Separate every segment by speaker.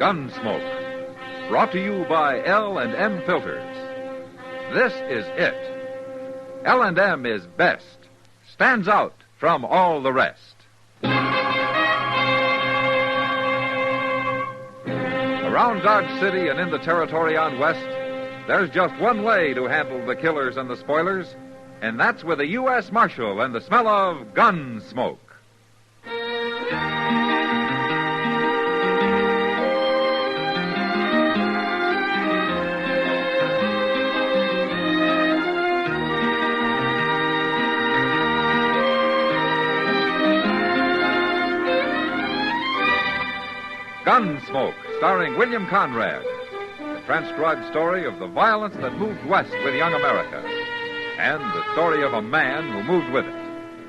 Speaker 1: Gunsmoke. Brought to you by L&M Filters. This is it. L&M is best. Stands out from all the rest. Around Dodge City and in the territory on West, there's just one way to handle the killers and the spoilers, and that's with a U.S. Marshal and the smell of gun smoke. Gunsmoke, starring William Conrad. The transcribed story of the violence that moved west with young America. And the story of a man who moved with it.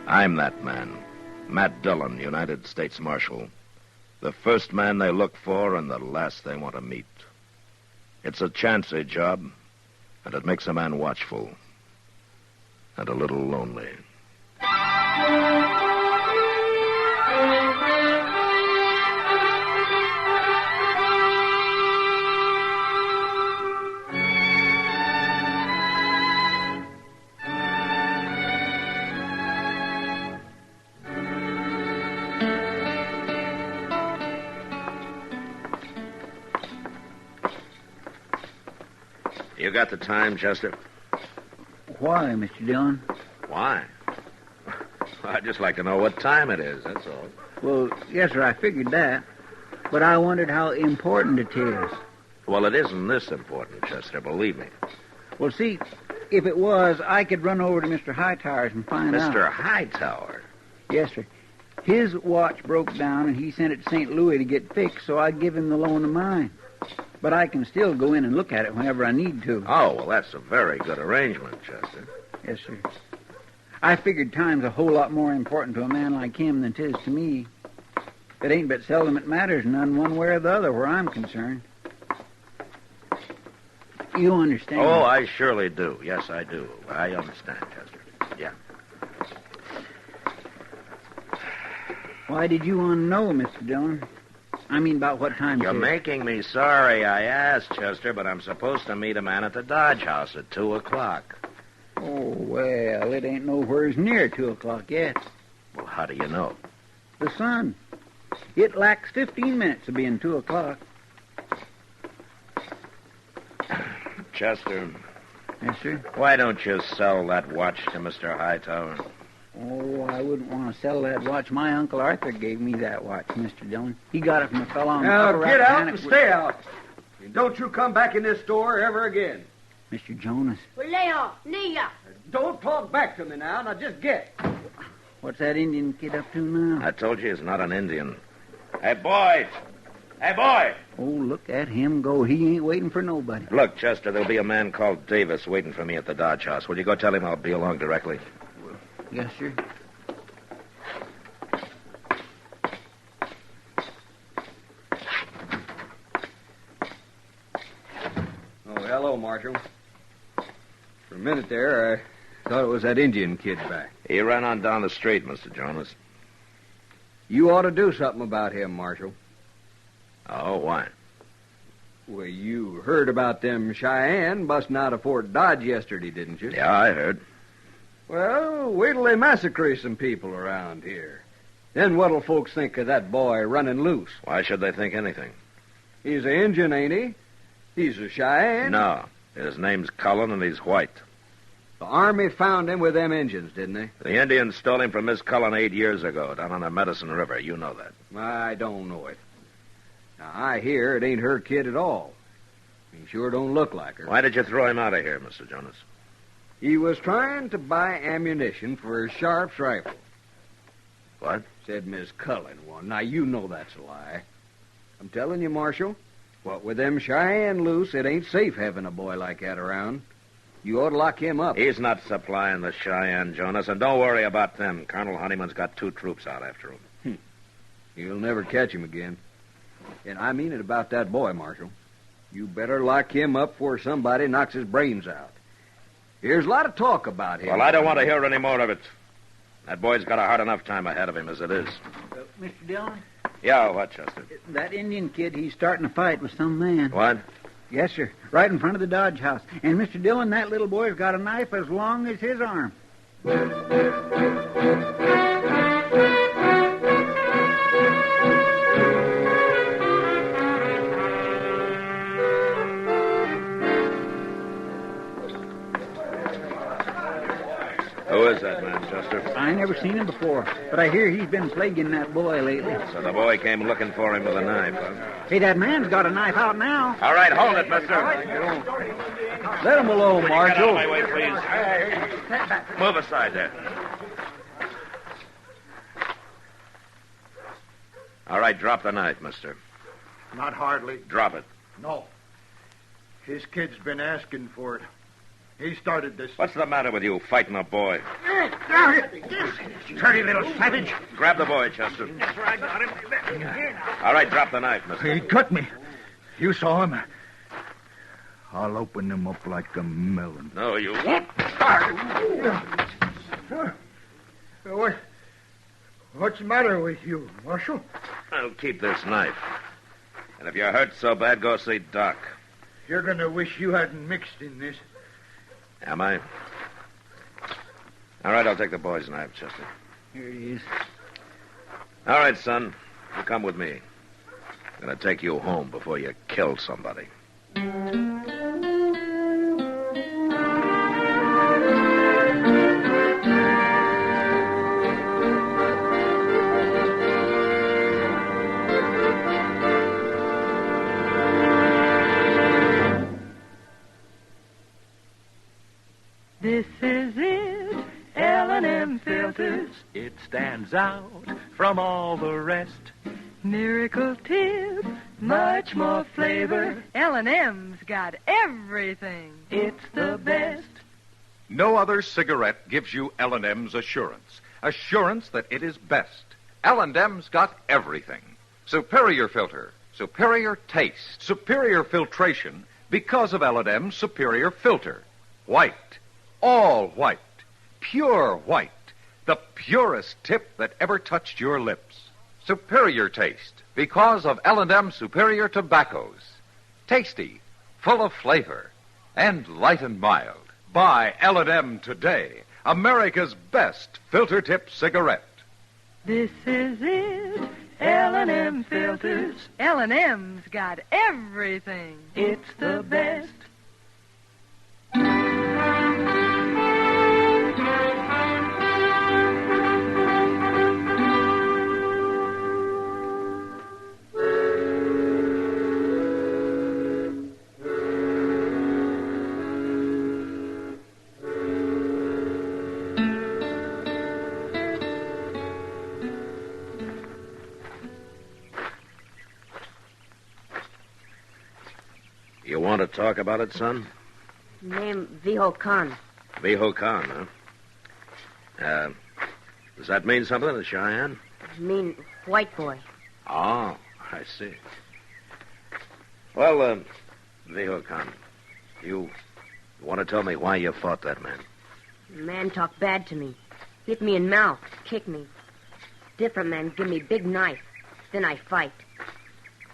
Speaker 2: I'm that man. Matt Dillon, United States Marshal. The first man they look for and the last they want to meet. It's a chancy job, and it makes a man watchful. And a little lonely. You got the time, Chester?
Speaker 3: Why, Mr. Dillon?
Speaker 2: Why? I'd just like to know what time it is, that's all.
Speaker 3: Well, yes, sir, I figured that. But I wondered how important it is.
Speaker 2: Well, it isn't this important, Chester, believe me.
Speaker 3: Well, see, if it was, I could run over to Mr. Hightower's and find out.
Speaker 2: Mr. Hightower?
Speaker 3: Yes, sir. His watch broke down, and he sent it to St. Louis to get fixed, so I'd give him the loan of mine. But I can still go in and look at it whenever I need to.
Speaker 2: Oh, well, that's a very good arrangement, Chester.
Speaker 3: Yes, sir. I figured time's a whole lot more important to a man like him than 'tis to me. It ain't but seldom it matters none one way or the other where I'm concerned. You understand?
Speaker 2: Oh, I surely do. Yes, I do. I understand, Chester. Yeah.
Speaker 3: Why did you want to know, Mr. Dillon? I mean, about what time
Speaker 2: You're making me sorry I asked, Chester, but I'm supposed to meet a man at the Dodge House at 2 o'clock.
Speaker 3: Oh, well, it ain't nowheres near 2 o'clock yet.
Speaker 2: Well, how do you know?
Speaker 3: The sun. It lacks 15 minutes of being 2 o'clock.
Speaker 2: Chester.
Speaker 3: Yes, sir?
Speaker 2: Why don't you sell that watch to Mr. Hightower?
Speaker 3: Oh, I wouldn't want to sell that watch. My Uncle Arthur gave me that watch, Mr. Dillon. He got it from a fellow on the
Speaker 4: Now,
Speaker 3: upper
Speaker 4: get out
Speaker 3: Rappahannock.
Speaker 4: and stay out. And don't you come back in this store ever again.
Speaker 3: Mr. Jonas,
Speaker 4: Don't talk back to me now. Now, just get.
Speaker 3: what's that Indian kid up to now?
Speaker 2: I told you he's not an Indian. Hey, boy! Hey, boy!
Speaker 3: Oh, look at him go. He ain't waiting for nobody.
Speaker 2: Look, Chester, there'll be a man called Davis waiting for me at the Dodge House. Will you go tell him I'll be along directly?
Speaker 3: Yes, sir.
Speaker 4: Oh, hello, Marshal. For a minute there, I thought it was that Indian kid back.
Speaker 2: He ran on down the street, Mr. Jonas.
Speaker 4: You ought to do something about him, Marshal.
Speaker 2: Oh, why?
Speaker 4: Well, you heard about them Cheyenne busting out of Fort Dodge yesterday, didn't you?
Speaker 2: Yeah, I heard.
Speaker 4: Well, wait till they massacre some people around here. Then what'll folks think of that boy running loose?
Speaker 2: Why should they think anything?
Speaker 4: He's an Injun, ain't he? He's a Cheyenne.
Speaker 2: No. His name's Cullen, and he's white.
Speaker 4: The Army found him with them Injuns, didn't they?
Speaker 2: The Indians stole him from Miss Cullen 8 years ago, down on the Medicine River. You know that.
Speaker 4: I don't know it. Now, I hear it ain't her kid at all. He sure don't look like her.
Speaker 2: Why did you throw him out of here, Mr. Jonas?
Speaker 4: He was trying to buy ammunition for his Sharp's rifle.
Speaker 2: What?
Speaker 4: Said Miss Cullen one. Now, you know that's a lie. I'm telling you, Marshal, what with them Cheyenne loose, it ain't safe having a boy like that around. You ought to lock him up.
Speaker 2: He's not supplying the Cheyenne, Jonas, and don't worry about them. Colonel Honeyman's got 2 troops out after him.
Speaker 4: You'll never catch him again. And I mean it about that boy, Marshal. You better lock him up before somebody knocks his brains out. There's a lot of talk about him.
Speaker 2: Well, I don't want to hear any more of it. That boy's got a hard enough time ahead of him as it is.
Speaker 3: Mr. Dillon,
Speaker 2: Yeah, what, Chester?
Speaker 3: That Indian kid, he's starting a fight with some man.
Speaker 2: What?
Speaker 3: Yes, sir. Right in front of the Dodge house. And, Mr. Dillon, that little boy's got a knife as long as his arm.
Speaker 2: Who is that man, Chester?
Speaker 3: I never seen him before, but I hear he's been plaguing that boy lately.
Speaker 2: So the boy came looking for him with a knife, huh?
Speaker 3: Hey, that man's got a knife out now.
Speaker 2: All right, hold it, mister.
Speaker 4: Let him alone,
Speaker 2: Get out of
Speaker 4: Marshal.
Speaker 2: my way, please. Move aside there. All right, drop the knife, mister.
Speaker 5: Not hardly.
Speaker 2: Drop it.
Speaker 5: No. His kid's been asking for it. He started this.
Speaker 2: What's the matter with you, fighting a boy?
Speaker 5: Dirty little savage.
Speaker 2: Grab the boy, Chester. All right, drop the knife, mister.
Speaker 5: He cut me. You saw him. I'll open him up like a melon.
Speaker 2: No, you won't.
Speaker 5: What's the matter with you, Marshal?
Speaker 2: I'll keep this knife. And if you're hurt so bad, go see Doc.
Speaker 5: You're going to wish you hadn't mixed in this.
Speaker 2: Am I? All right, I'll take the boy's knife, Chester.
Speaker 3: Here he is.
Speaker 2: All right, son. You come with me. I'm going to take you home before you kill somebody.
Speaker 6: This is it, L&M Filters.
Speaker 7: It stands out from all the rest.
Speaker 6: Miracle tip, much more flavor. L&M's got everything. It's the best.
Speaker 1: No other cigarette gives you L&M's assurance. Assurance that it is best. L&M's got everything. Superior filter, superior taste, superior filtration because of L&M's superior filter. White, all white, pure white, the purest tip that ever touched your lips. Superior taste because of L&M superior tobaccos. Tasty, full of flavor, and light and mild. Buy L&M today, America's best filter tip cigarette.
Speaker 6: This is it, L&M Filters. L&M's got everything. It's the best.
Speaker 2: You want to talk about it, son?
Speaker 8: Name Viho Khan.
Speaker 2: Viho Khan, huh? Does that mean something to Cheyenne?
Speaker 8: Mean white boy.
Speaker 2: Oh, I see. Well, Viho Khan, you want to tell me why you fought that man?
Speaker 8: Man talk bad to me. Hit me in mouth. Kick me. Different man give me big knife. Then I fight.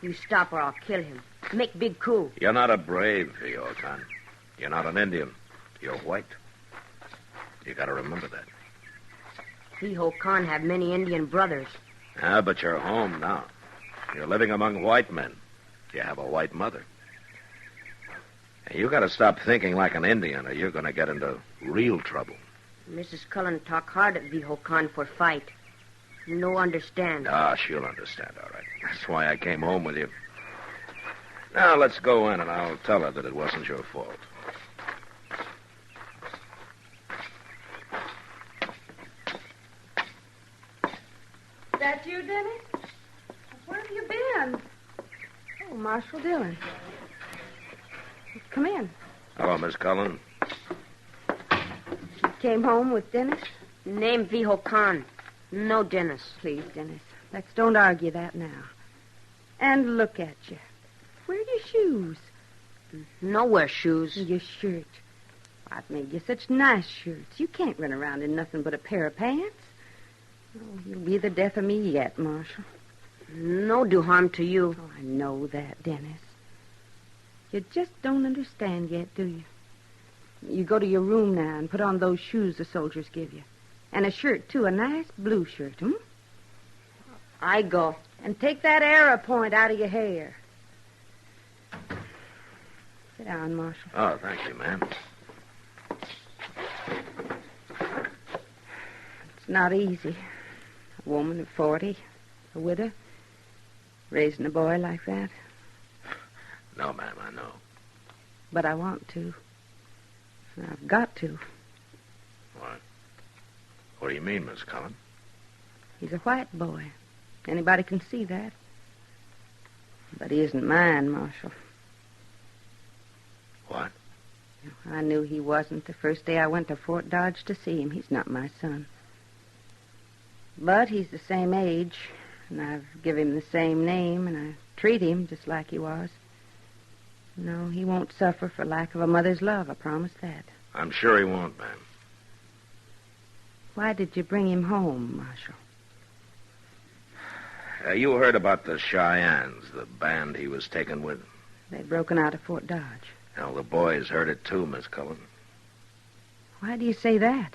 Speaker 8: You stop or I'll kill him. Make big coup.
Speaker 2: You're not a brave, Viho Khan. You're not an Indian. You're white. You got to remember that.
Speaker 8: Viho Khan have many Indian brothers.
Speaker 2: Ah, but you're home now. You're living among white men. You have a white mother. And you got to stop thinking like an Indian, or you're going to get into real trouble.
Speaker 8: Mrs. Cullen talk hard at Viho Khan for fight. No understand.
Speaker 2: Ah, she'll understand, all right. That's why I came home with you. Now, let's go in, and I'll tell her that it wasn't your fault.
Speaker 9: That you, Dennis? Where have you been? Oh, Marshal Dillon. Come in.
Speaker 2: Hello, Miss Cullen.
Speaker 8: You came home with Dennis? Name Viho Khan. No Dennis.
Speaker 9: Please, Dennis. Let's don't argue that now. And look at you. Where are your shoes?
Speaker 8: Nowhere shoes.
Speaker 9: Your shirt. What made you such nice shirts? You can't run around in nothing but a pair of pants. Oh, you'll be the death of me yet, Marshal.
Speaker 8: No do harm to you.
Speaker 9: Oh, I know that, Dennis. You just don't understand yet, do you? You go to your room now and put on those shoes the soldiers give you. And a shirt, too, a nice blue shirt,
Speaker 8: I go.
Speaker 9: And take that arrow point out of your hair. Sit down, Marshal.
Speaker 2: Oh, thank you, ma'am.
Speaker 9: It's not easy. A woman of 40, a widow, raising a boy like that.
Speaker 2: No, ma'am, I know.
Speaker 9: But I want to. And I've got to.
Speaker 2: What? What do you mean, Miss Cullen?
Speaker 9: He's a white boy. Anybody can see that. But he isn't mine, Marshal.
Speaker 2: What?
Speaker 9: I knew he wasn't the first day I went to Fort Dodge to see him. He's not my son. But he's the same age, and I've given him the same name, and I treat him just like he was. No, he won't suffer for lack of a mother's love, I promise that.
Speaker 2: I'm sure he won't, ma'am.
Speaker 9: Why did you bring him home, Marshal?
Speaker 2: You heard about the Cheyennes, the band he was taken with.
Speaker 9: They'd broken out of Fort Dodge.
Speaker 2: Well, the boys heard it too, Miss Cullen.
Speaker 9: Why do you say that?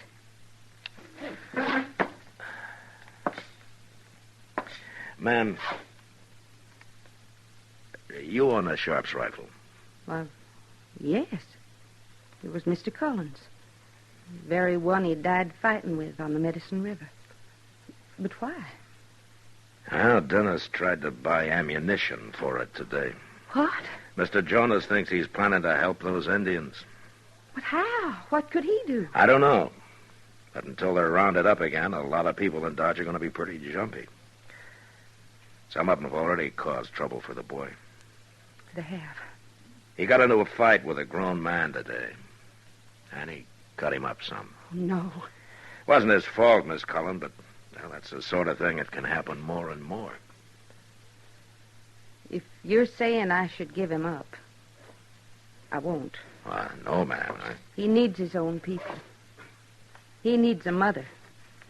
Speaker 2: Ma'am, you own a Sharp's rifle.
Speaker 9: Well, yes. It was Mr. Collins. The very one he died fighting with on the Medicine River. But why?
Speaker 2: Well, Dennis tried to buy ammunition for it today.
Speaker 9: What?
Speaker 2: Mr. Jonas thinks he's planning to help those Indians.
Speaker 9: But how? What could he do?
Speaker 2: I don't know. But until they're rounded up again, a lot of people in Dodge are going to be pretty jumpy. Some of them have already caused trouble for the boy.
Speaker 9: They have.
Speaker 2: He got into a fight with a grown man today. And he cut him up some.
Speaker 9: No.
Speaker 2: Wasn't his fault, Miss Cullen, but well, that's the sort of thing that can happen more and more.
Speaker 9: If you're saying I should give him up, I won't.
Speaker 2: No, ma'am.
Speaker 9: He needs his own people. He needs a mother,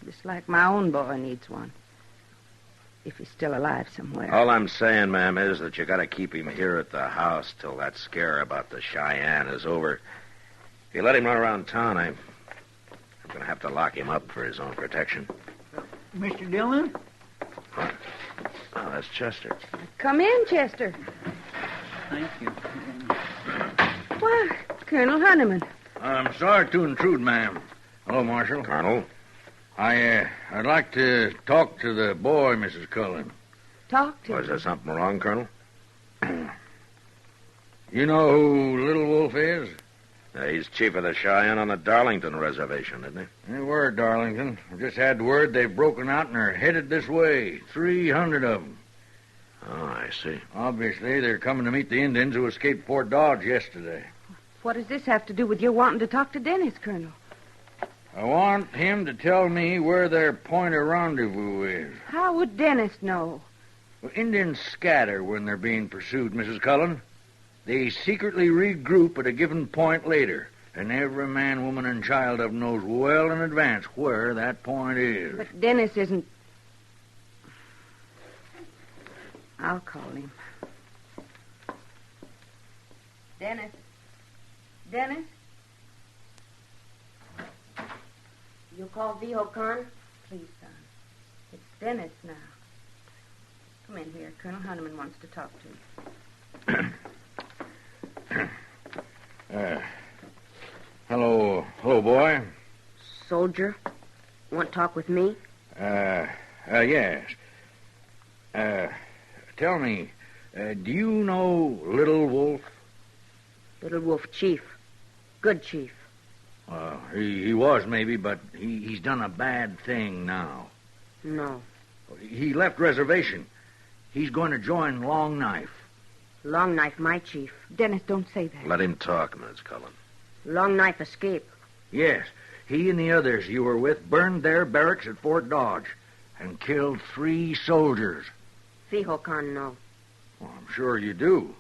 Speaker 9: just like my own boy needs one. If he's still alive somewhere.
Speaker 2: All I'm saying, ma'am, is that you got to keep him here at the house till that scare about the Cheyenne is over. If you let him run around town, I'm going to have to lock him up for his own protection.
Speaker 3: Mr. Dillon?
Speaker 2: What? Oh, that's Chester.
Speaker 9: Come in, Chester.
Speaker 3: Thank you.
Speaker 9: Why, Colonel Honeyman.
Speaker 5: I'm sorry to intrude, ma'am. Hello, Marshal.
Speaker 2: Colonel?
Speaker 5: I'd like to talk to the boy, Mrs. Cullen.
Speaker 9: Talk to
Speaker 2: Was
Speaker 9: him.
Speaker 2: there something wrong, Colonel?
Speaker 5: You know who Little Wolf is?
Speaker 2: He's chief of the Cheyenne on the Darlington Reservation, isn't he?
Speaker 5: They were, Darlington. We just had word they've broken out and are headed this way. 300 of them.
Speaker 2: Oh, I see.
Speaker 5: Obviously, they're coming to meet the Indians who escaped Fort Dodge yesterday.
Speaker 9: What does this have to do with your wanting to talk to Dennis, Colonel?
Speaker 5: I want him to tell me where their point of rendezvous is.
Speaker 9: How would Dennis know?
Speaker 5: Well, Indians scatter when they're being pursued, Mrs. Cullen. They secretly regroup at a given point later, and every man, woman, and child of them knows well in advance where that point is.
Speaker 9: But Dennis isn't... I'll call him. Dennis? Dennis?
Speaker 8: You call V.O. Khan?
Speaker 9: Please, son. It's Dennis now. Come in here. Colonel Honeyman wants to talk to you.
Speaker 5: Hello, boy.
Speaker 8: Soldier? Want to talk with me?
Speaker 5: Yes. Tell me, do you know Little Wolf?
Speaker 8: Little Wolf Chief. Good chief.
Speaker 5: He was, maybe, but he's done a bad thing now.
Speaker 8: No.
Speaker 5: He left reservation. He's going to join Long Knife.
Speaker 8: Long Knife, my chief.
Speaker 9: Dennis, don't say that.
Speaker 2: Let him talk, Miss Cullen.
Speaker 8: Long Knife escape.
Speaker 5: Yes, he and the others you were with burned their barracks at Fort Dodge and killed 3 soldiers.
Speaker 8: V.O. Khan, no.
Speaker 5: Well, I'm sure you do.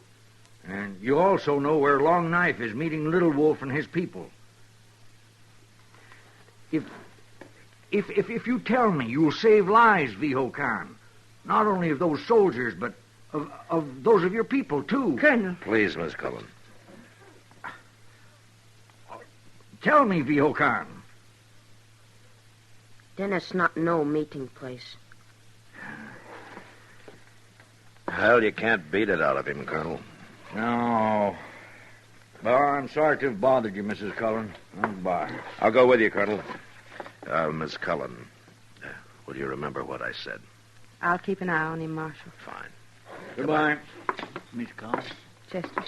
Speaker 5: And you also know where Long Knife is meeting Little Wolf and his people. If you tell me, you'll save lives, V.O. Khan. not only of those soldiers, but of those of your people, too.
Speaker 9: Colonel.
Speaker 2: Please, Miss Cullen.
Speaker 5: Tell me, V.O. Khan.
Speaker 8: Dennis not no meeting place.
Speaker 2: Well, you can't beat it out of him, Colonel.
Speaker 5: No. Well, I'm sorry to have bothered you, Mrs. Cullen. Goodbye.
Speaker 2: I'll go with you, Colonel. Miss Cullen, will you remember what I said?
Speaker 9: I'll keep an eye on him, Marshal.
Speaker 2: Fine.
Speaker 5: Goodbye, Miss Cullen.
Speaker 9: Chester.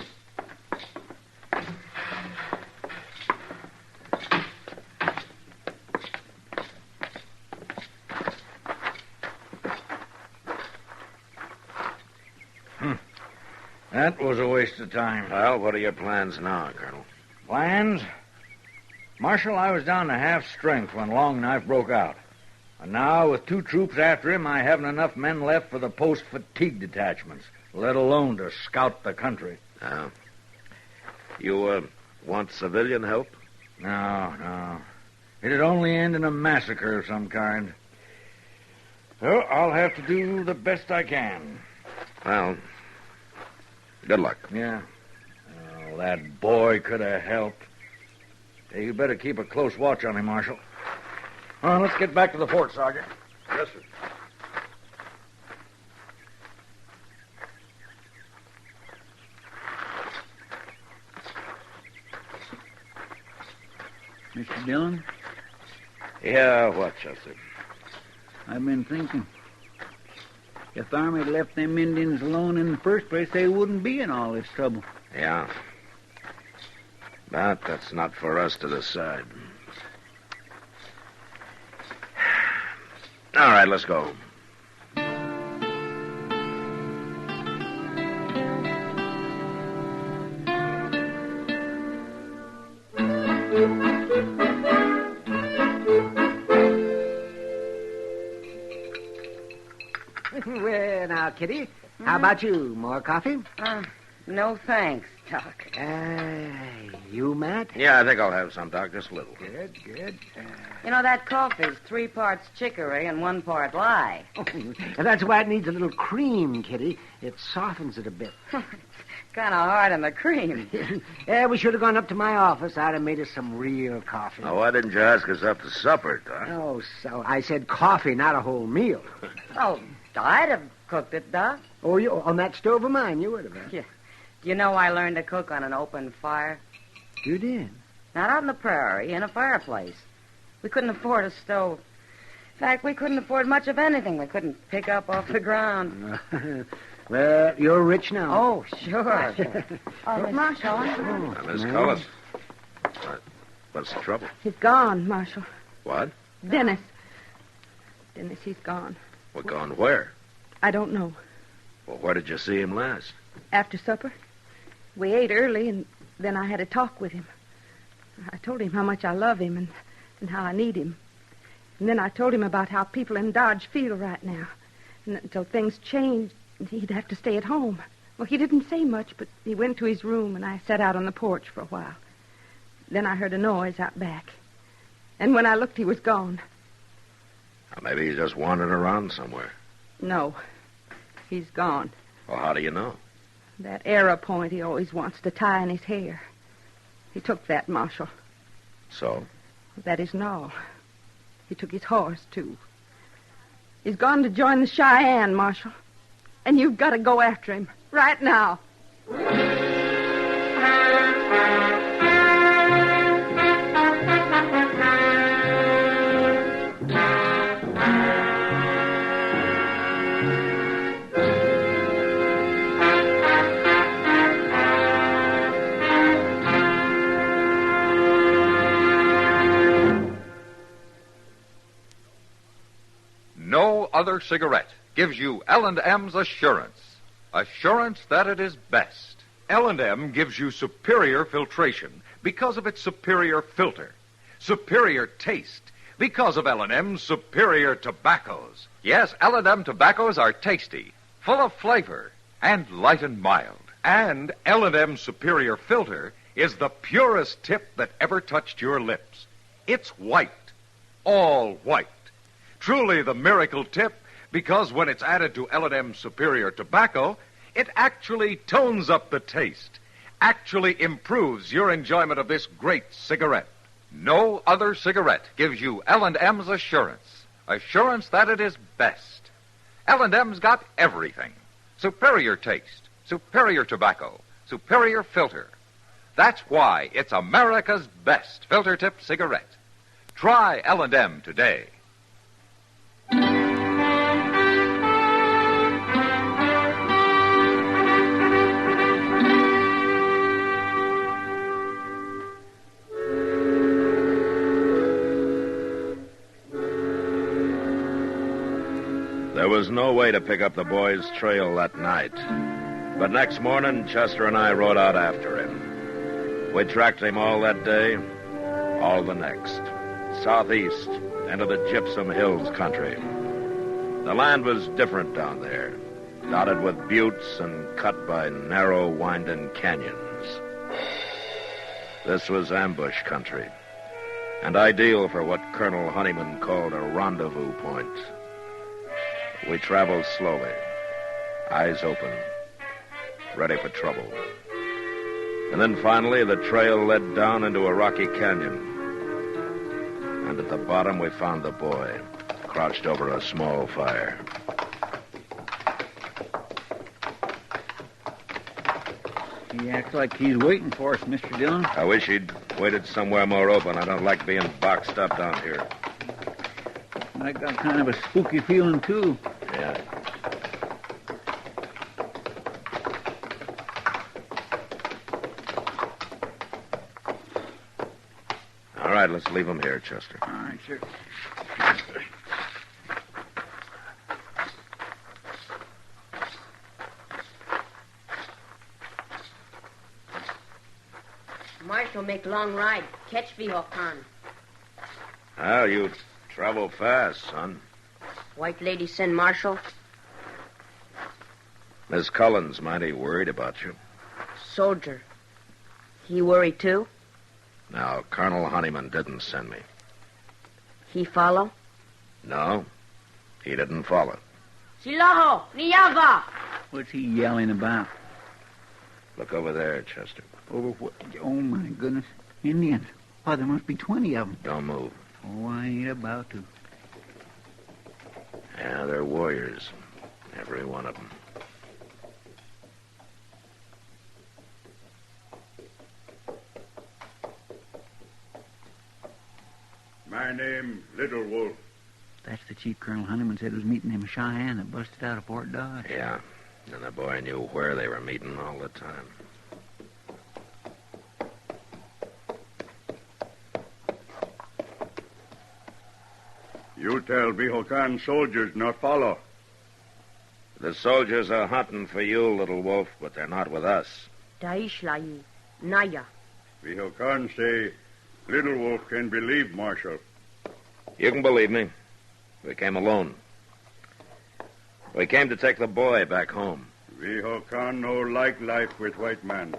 Speaker 5: That was a waste of time.
Speaker 2: Well, what are your plans now, Colonel?
Speaker 5: Plans? Marshal, I was down to half strength when Long Knife broke out. And now, with 2 troops after him, I haven't enough men left for the post-fatigue detachments, let alone to scout the country.
Speaker 2: You, want civilian help?
Speaker 5: No. It'd only end in a massacre of some kind. So I'll have to do the best I can.
Speaker 2: Well, good luck.
Speaker 5: Yeah. Oh, that boy could have helped. Hey, you better keep a close watch on him, Marshal. Well, let's get back to the fort, Sergeant.
Speaker 2: Yes, sir.
Speaker 3: Mr. Dillon,
Speaker 2: Yeah, what, Chester?
Speaker 3: I've been thinking. If the Army had left them Indians alone in the first place, they wouldn't be in all this trouble.
Speaker 2: Yeah. But that's not for us to decide. All right, let's go.
Speaker 10: Well, now, Kitty, how about you? More coffee?
Speaker 11: No thanks, Doc.
Speaker 10: You, Matt?
Speaker 2: Yeah, I think I'll have some, Doc, just a little.
Speaker 10: Good.
Speaker 11: You know, that coffee's 3 parts chicory and 1 part lye.
Speaker 10: And that's why it needs a little cream, Kitty. It softens it a bit.
Speaker 11: Kind of hard on the cream.
Speaker 10: Yeah, we should have gone up to my office. I'd have made us some real coffee.
Speaker 2: Now, why didn't you ask us up to supper, Doc?
Speaker 10: Oh, so I said coffee, not a whole meal.
Speaker 11: Oh, I'd have cooked it, Doc.
Speaker 10: Oh, you on that stove of mine, you would have.
Speaker 11: Yeah. You know I learned to cook on an open fire?
Speaker 10: You did?
Speaker 11: Not out in the prairie, in a fireplace. We couldn't afford a stove. In fact, we couldn't afford much of anything we couldn't pick up off the ground.
Speaker 10: Well, you're rich now.
Speaker 11: Oh, sure.
Speaker 8: Marshal.
Speaker 2: Miss Cullen. What's the trouble?
Speaker 9: He's gone, Marshal.
Speaker 2: What?
Speaker 9: Dennis, he's gone.
Speaker 2: Well, gone where?
Speaker 9: I don't know.
Speaker 2: Well, where did you see him last?
Speaker 9: After supper, we ate early, and then I had a talk with him. I told him how much I love him and how I need him. And then I told him about how people in Dodge feel right now. And until things changed, he'd have to stay at home. Well, he didn't say much, but he went to his room, and I sat out on the porch for a while. Then I heard a noise out back. And when I looked, he was gone.
Speaker 2: Well, maybe he's just wandering around somewhere.
Speaker 9: No, he's gone.
Speaker 2: Well, how do you know?
Speaker 9: That arrow point he always wants to tie in his hair. He took that, Marshal.
Speaker 2: So?
Speaker 9: That isn't all. He took his horse, too. He's gone to join the Cheyenne, Marshal. And you've got to go after him right now.
Speaker 1: No other cigarette gives you L&M's assurance. Assurance that it is best. L&M gives you superior filtration because of its superior filter. Superior taste because of L&M's superior tobaccos. Yes, L&M tobaccos are tasty, full of flavor, and light and mild. And L&M's superior filter is the purest tip that ever touched your lips. It's white, all white. Truly the miracle tip Because when it's added to L&M's superior tobacco, it actually tones up the taste, actually improves your enjoyment of this great cigarette. No other cigarette gives you L&M's assurance that it is best. L&M's got everything. Superior taste, superior tobacco, superior filter. That's why it's America's best filter-tipped cigarette. Try L&M today.
Speaker 2: There was no way to pick up the boy's trail that night. But next morning, Chester and I rode out after him. We tracked him all that day, all the next. Southeast, into the Gypsum Hills country. The land was different down there, dotted with buttes and cut by narrow, winding canyons. This was ambush country, and ideal for what Colonel Honeyman called a rendezvous point. We traveled slowly, eyes open, ready for trouble. And then finally, the trail led down into a rocky canyon. And at the bottom, we found the boy, crouched over a small fire.
Speaker 3: He acts like he's waiting for us, Mr. Dillon.
Speaker 2: I wish he'd waited somewhere more open. I don't like being boxed up down here.
Speaker 3: I got kind of a spooky feeling, too.
Speaker 2: Yeah. All right, let's leave him here, Chester.
Speaker 3: All right, sir.
Speaker 8: Marshal make long ride. Catch Vihokan.
Speaker 2: Well, you travel fast, son.
Speaker 8: White lady send Marshal.
Speaker 2: Miss Cullen's mighty worried about you.
Speaker 8: Soldier. He worried too?
Speaker 2: Now, Colonel Honeyman didn't send me.
Speaker 8: He follow?
Speaker 2: No, he didn't follow.
Speaker 8: Silaho! Niyaga!
Speaker 3: What's he yelling about?
Speaker 2: Look over there, Chester.
Speaker 3: Over what? Oh, my goodness. Indians. Why, there must be 20 of them.
Speaker 2: Don't move.
Speaker 3: Oh, I ain't about to.
Speaker 2: Yeah, they're warriors. Every one of them.
Speaker 12: My name, Little Wolf.
Speaker 3: That's the chief Colonel Honeyman said was meeting them Cheyenne that busted out of Fort Dodge.
Speaker 2: Yeah, and the boy knew where they were meeting all the time.
Speaker 12: You tell Vihokan soldiers not follow.
Speaker 2: The soldiers are hunting for you, Little Wolf, but they're not with us.
Speaker 8: Daishlayi. Naya.
Speaker 12: Vihokan say Little Wolf can believe Marshal.
Speaker 2: You can believe me. We came alone. We came to take the boy back home.
Speaker 12: Vihokan no like life with white man.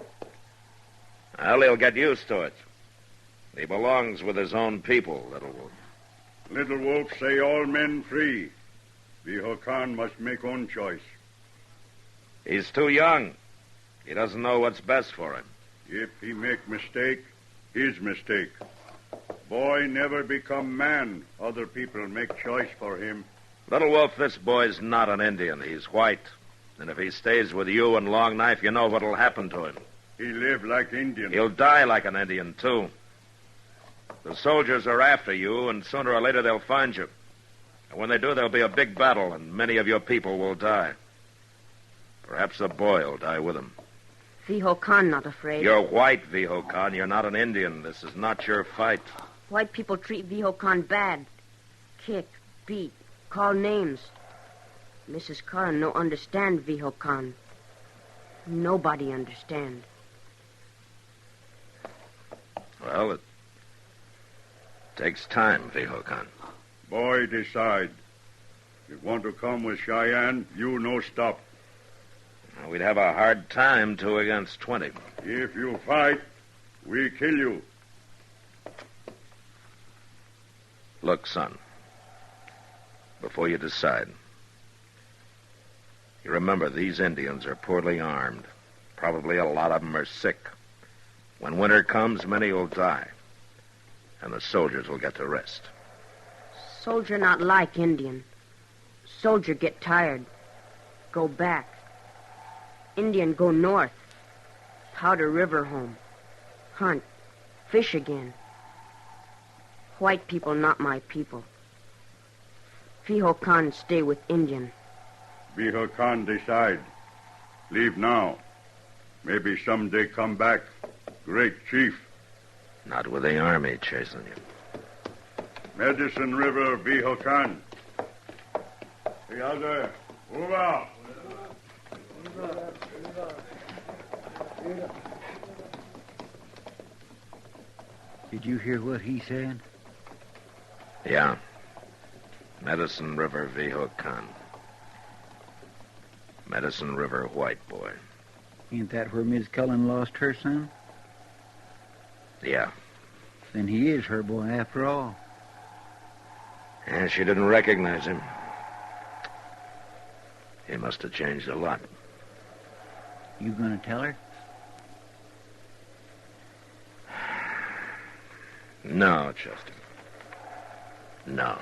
Speaker 2: Well, he'll get used to it. He belongs with his own people, Little Wolf.
Speaker 12: Little Wolf say all men free. Vihokan must make own choice.
Speaker 2: He's too young. He doesn't know what's best for him.
Speaker 12: If he make mistake, his mistake. Boy never become man. Other people make choice for him.
Speaker 2: Little Wolf, this boy's not an Indian. He's white. And if he stays with you and Long Knife, you know what'll happen to him.
Speaker 12: He live like Indian.
Speaker 2: He'll die like an Indian, too. The soldiers are after you, and sooner or later they'll find you. And when they do, there'll be a big battle, and many of your people will die. Perhaps the boy will die with him.
Speaker 8: Vihokan not afraid.
Speaker 2: You're white, Vihokan. You're not an Indian. This is not your fight.
Speaker 8: White people treat Vihokan bad. Kick, beat, call names. Mrs. Cullen no understand Vihokan. Nobody understand.
Speaker 2: Well, it takes time, Vihokan.
Speaker 12: Boy decide. If want to come with Cheyenne, you no stop.
Speaker 2: Well, we'd have a hard time, 2 against 20.
Speaker 12: If you fight, we kill you.
Speaker 2: Look, son, before you decide, You remember, these Indians are poorly armed. Probably a lot of them are sick. When winter comes, many will die. And the soldiers will get to rest.
Speaker 8: Soldier not like Indian. Soldier get tired. Go back. Indian go north. Powder River home. Hunt. Fish again. White people not my people. Fiho Khan stay with Indian.
Speaker 12: Fiho Khan decide. Leave now. Maybe someday come back. Great chief.
Speaker 2: Not with the army chasing you.
Speaker 12: Medicine River, Fiho Khan. The other, move out.
Speaker 3: Did you hear what he said?
Speaker 2: Yeah. Medicine River, Viho Khan. Medicine River, white boy.
Speaker 3: Ain't that where Miss Cullen lost her son?
Speaker 2: Yeah.
Speaker 3: Then he is her boy after all.
Speaker 2: And she didn't recognize him. He must have changed a lot.
Speaker 3: You gonna tell her?
Speaker 2: No, Chester. No.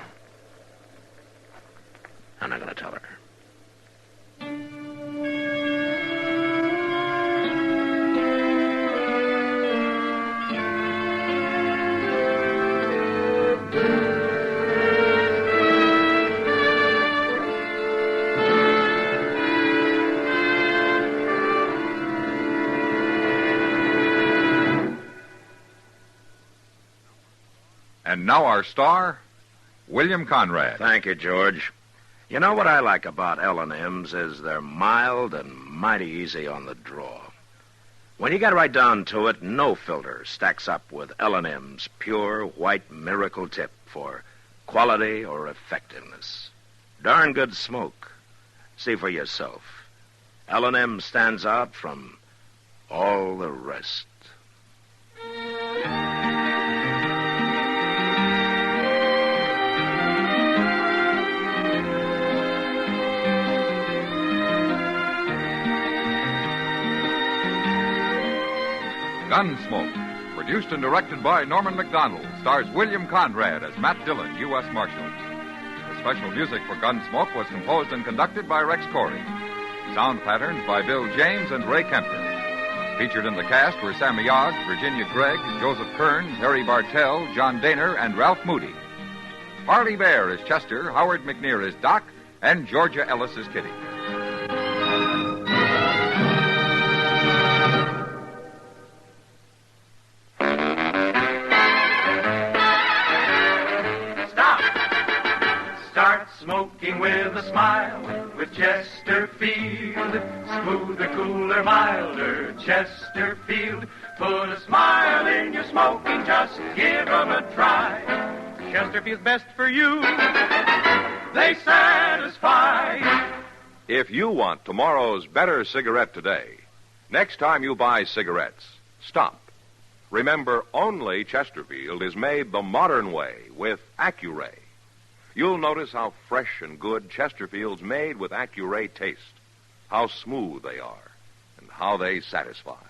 Speaker 2: I'm not gonna tell her.
Speaker 1: And now our star, William Conrad.
Speaker 2: Thank you, George. You know what I like about L&M's is they're mild and mighty easy on the draw. When you get right down to it, no filter stacks up with L&M's pure white miracle tip for quality or effectiveness. Darn good smoke. See for yourself. L&M stands out from all the rest.
Speaker 1: Gunsmoke, produced and directed by Norman McDonald, stars William Conrad as Matt Dillon, U.S. Marshal. The special music for Gunsmoke was composed and conducted by Rex Corey. Sound patterns by Bill James and Ray Kemper. Featured in the cast were Sammy Ogg, Virginia Gregg, Joseph Kearns, Harry Bartell, John Daner, and Ralph Moody. Harley Bear is Chester, Howard McNear is Doc, and Georgia Ellis is Kitty.
Speaker 7: Smoking with a smile, with Chesterfield. Smoother, cooler, milder, Chesterfield. Put a smile in your smoking, just give 'em a try. Chesterfield's best for you. They satisfy.
Speaker 1: If you want tomorrow's better cigarette today, next time you buy cigarettes, stop. Remember, only Chesterfield is made the modern way with Accuray. You'll notice how fresh and good Chesterfield's made with Accuray taste, how smooth they are, and how they satisfy.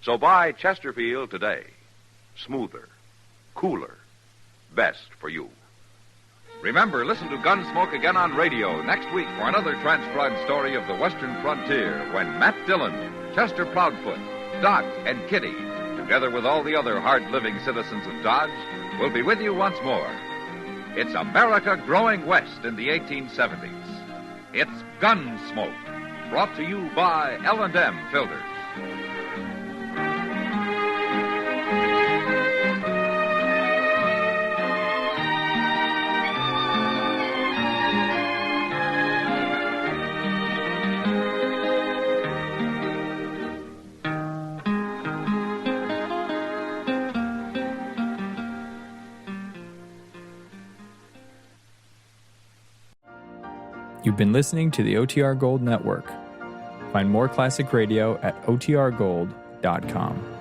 Speaker 1: So buy Chesterfield today. Smoother, cooler, best for you. Remember, listen to Gunsmoke again on radio next week for another transcribed story of the Western frontier when Matt Dillon, Chester Proudfoot, Doc, and Kitty, together with all the other hard-living citizens of Dodge, will be with you once more. It's America growing west in the 1870s. It's Gunsmoke, brought to you by L&M Filters.
Speaker 13: You've been listening to the OTR Gold Network. Find more classic radio at otrgold.com.